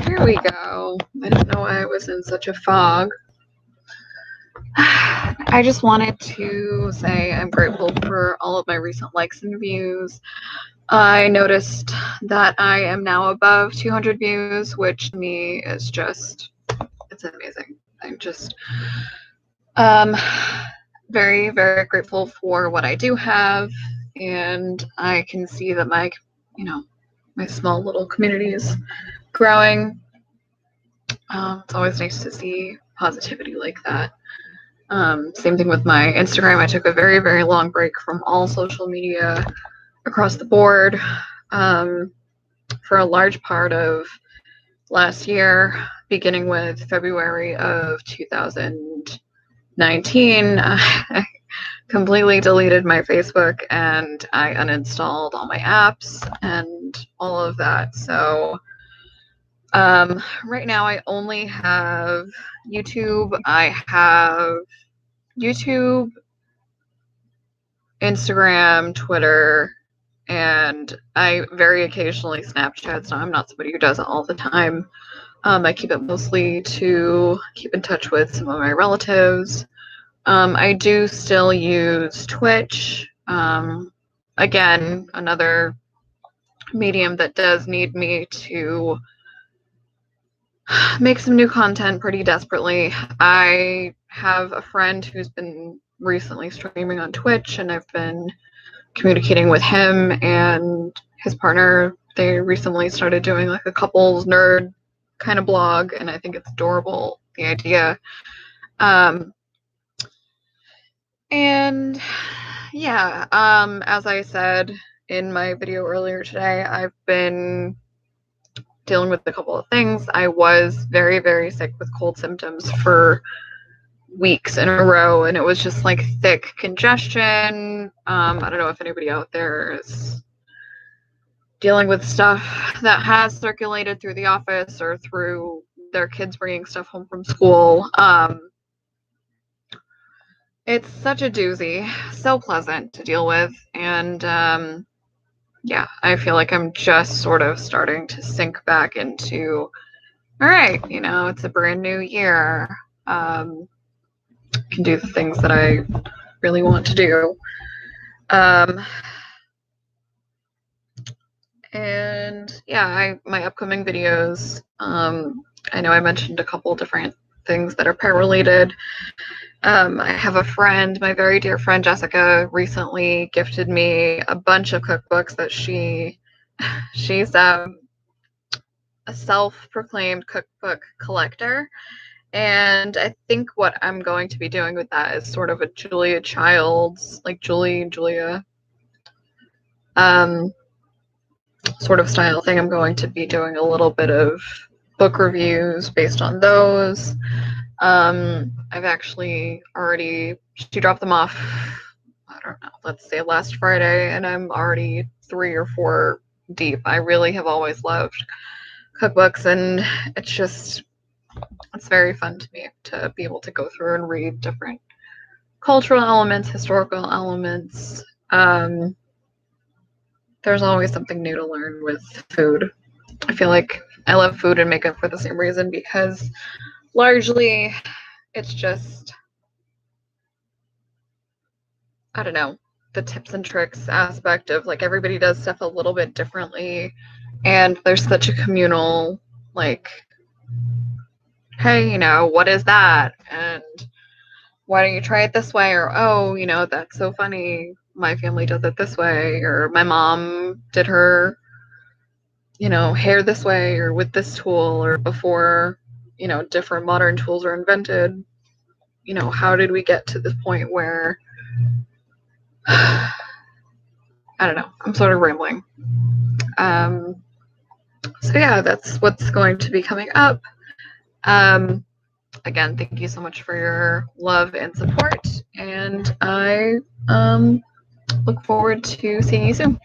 Here we go. I don't know why I was in such a fog. I just wanted to say I'm grateful for all of my recent likes and views. I noticed that I am now above 200 views, which to me is just, it's amazing. I'm just very, very grateful for what I do have, and I can see that my small little community is growing. It's always nice to see positivity like that. Same thing with my Instagram. I took a very, very long break from all social media across the board for a large part of last year, beginning with February of 2019. I completely deleted my Facebook and I uninstalled all my apps and all of that. So right now I only have YouTube. I have YouTube, Instagram, Twitter, and I very occasionally Snapchat, so I'm not somebody who does it all the time. I keep it mostly to keep in touch with some of my relatives. I do still use Twitch. Again, another medium that does need me to make some new content pretty desperately. I have a friend who's been recently streaming on Twitch, and I've been communicating with him and his partner. They recently started doing like a couples nerd kind of blog, and I think it's adorable, the idea. And yeah, as I said in my video earlier today, I've been dealing with a couple of things. I was very, very sick with cold symptoms for weeks in a row, and it was just like thick congestion. I don't know if anybody out there is dealing with stuff that has circulated through the office or through their kids bringing stuff home from school. It's such a doozy, so pleasant to deal with, and yeah, I feel like I'm just sort of starting to sink back into, all right, it's a brand new year. Can do the things that I really want to do. And yeah, my upcoming videos, I know I mentioned a couple different things that are pet related. I have a friend, my very dear friend Jessica, recently gifted me a bunch of cookbooks that she's a self-proclaimed cookbook collector. And I think what I'm going to be doing with that is sort of a Julia Childs, like Julia, sort of style thing. I'm going to be doing a little bit of book reviews based on those. I've actually she dropped them off, I don't know, let's say last Friday, and I'm already 3 or 4 deep. I really have always loved cookbooks, and it's very fun to me to be able to go through and read different cultural elements, historical elements. There's always something new to learn with food. I feel like I love food and makeup for the same reason, because largely it's just, I don't know, the tips and tricks aspect of like everybody does stuff a little bit differently, and there's such a communal, like, hey, what is that? And why don't you try it this way? Or, oh, that's so funny, my family does it this way, or my mom did her hair this way or with this tool, or before different modern tools are invented, how did we get to this point where I don't know, I'm sort of rambling. So yeah, that's what's going to be coming up. Again, thank you so much for your love and support, and I look forward to seeing you soon.